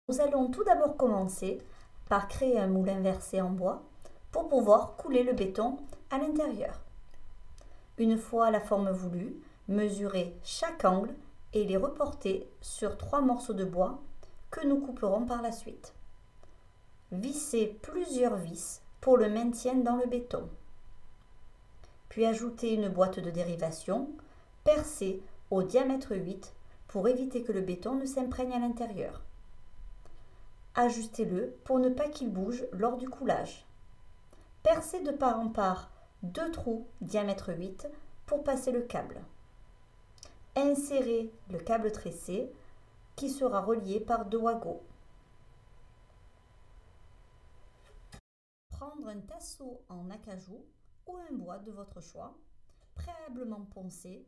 Nous allons tout d'abord commencer par créer un moule inversé en bois pour pouvoir couler le béton à l'intérieur. Une fois la forme voulue, mesurez chaque angle et les reporter sur 3 morceaux de bois que nous couperons par la suite. Vissez plusieurs vis pour le maintien dans le béton. Puis ajoutez une boîte de dérivation percée au diamètre 8 pour éviter que le béton ne s'imprègne à l'intérieur. Ajustez-le pour ne pas qu'il bouge lors du coulage. Percez de part en part 2 trous diamètre 8 pour passer le câble. Insérez le câble tressé qui sera relié par 2 wagots. Prendre un tasseau en acajou ou un bois de votre choix, préalablement poncé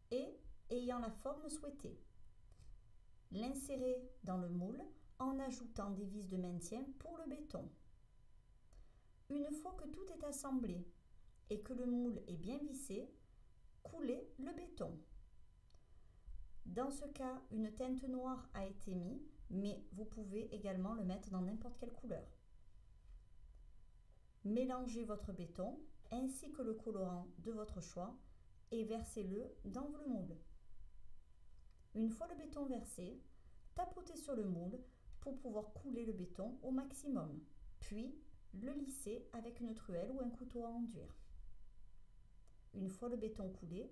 et ayant la forme souhaitée. L'insérer dans le moule en ajoutant des vis de maintien pour le béton. Une fois que tout est assemblé et que le moule est bien vissé, coulez le béton. Dans ce cas, une teinte noire a été mise, mais vous pouvez également le mettre dans n'importe quelle couleur. Mélangez votre béton ainsi que le colorant de votre choix et versez-le dans le moule. Une fois le béton versé, tapotez sur le moule pour pouvoir couler le béton au maximum, puis le lisser avec une truelle ou un couteau à enduire. Une fois le béton coulé,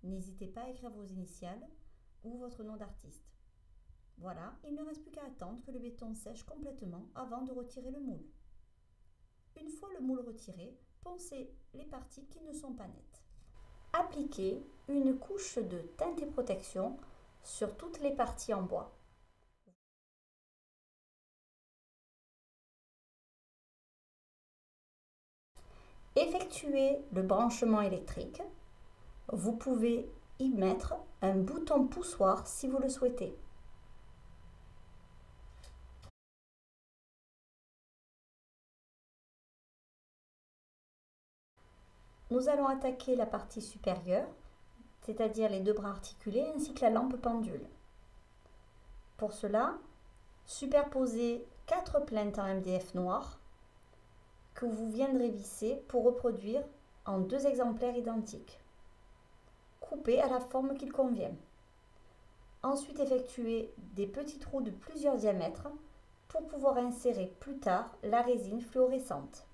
n'hésitez pas à écrire vos initiales ou votre nom d'artiste. Voilà, il ne reste plus qu'à attendre que le béton sèche complètement avant de retirer le moule. Une fois le moule retiré, poncez les parties qui ne sont pas nettes. Appliquez une couche de teinte et protection sur toutes les parties en bois. Effectuez le branchement électrique. Vous pouvez y mettre un bouton poussoir si vous le souhaitez. Nous allons attaquer la partie supérieure, c'est-à-dire les 2 bras articulés ainsi que la lampe pendule. Pour cela, superposez 4 plaintes en MDF noir que vous viendrez visser pour reproduire en 2 exemplaires identiques. Coupez à la forme qu'il convient. Ensuite, effectuez des petits trous de plusieurs diamètres pour pouvoir insérer plus tard la résine fluorescente.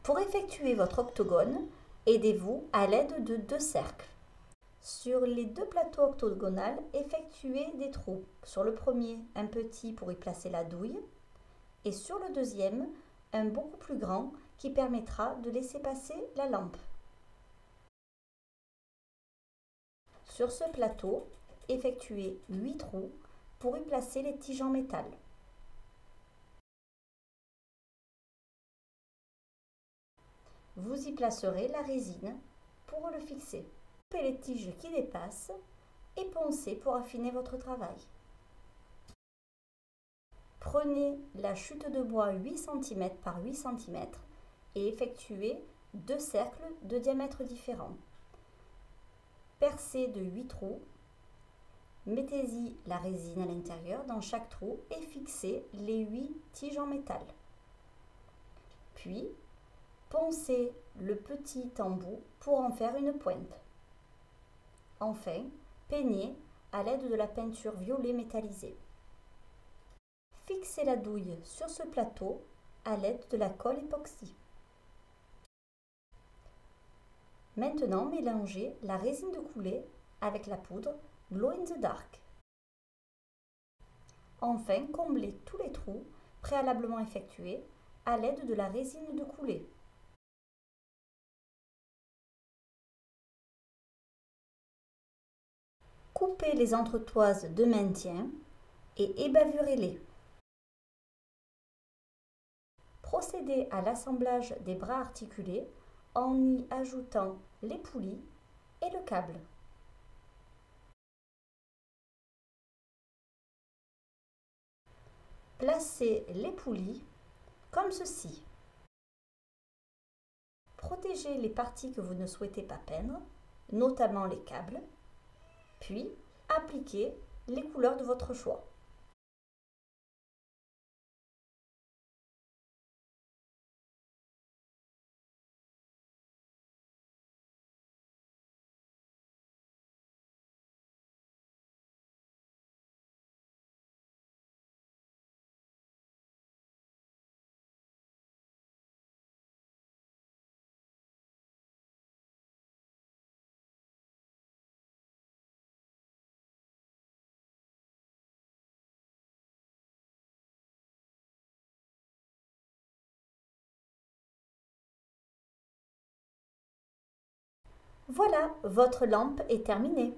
Pour effectuer votre octogone, aidez-vous à l'aide de 2 cercles. Sur les 2 plateaux octogonaux, effectuez des trous. Sur le premier, un petit pour y placer la douille, et sur le deuxième, un beaucoup plus grand qui permettra de laisser passer la lampe. Sur ce plateau, effectuez 8 trous pour y placer les tiges en métal. Vous y placerez la résine pour le fixer. Coupez les tiges qui dépassent et poncez pour affiner votre travail. Prenez la chute de bois 8 cm par 8 cm et effectuez 2 cercles de diamètre différents. Percez de 8 trous, mettez-y la résine à l'intérieur dans chaque trou et fixez les 8 tiges en métal. Puis, poncez le petit embout pour en faire une pointe. Enfin, peignez à l'aide de la peinture violet métallisée. Fixez la douille sur ce plateau à l'aide de la colle époxy. Maintenant, mélangez la résine de coulée avec la poudre Glow in the Dark. Enfin, comblez tous les trous préalablement effectués à l'aide de la résine de coulée. Coupez les entretoises de maintien et ébavurez-les. Procédez à l'assemblage des bras articulés en y ajoutant les poulies et le câble. Placez les poulies comme ceci. Protégez les parties que vous ne souhaitez pas peindre, notamment les câbles, puis appliquez les couleurs de votre choix. Voilà, votre lampe est terminée.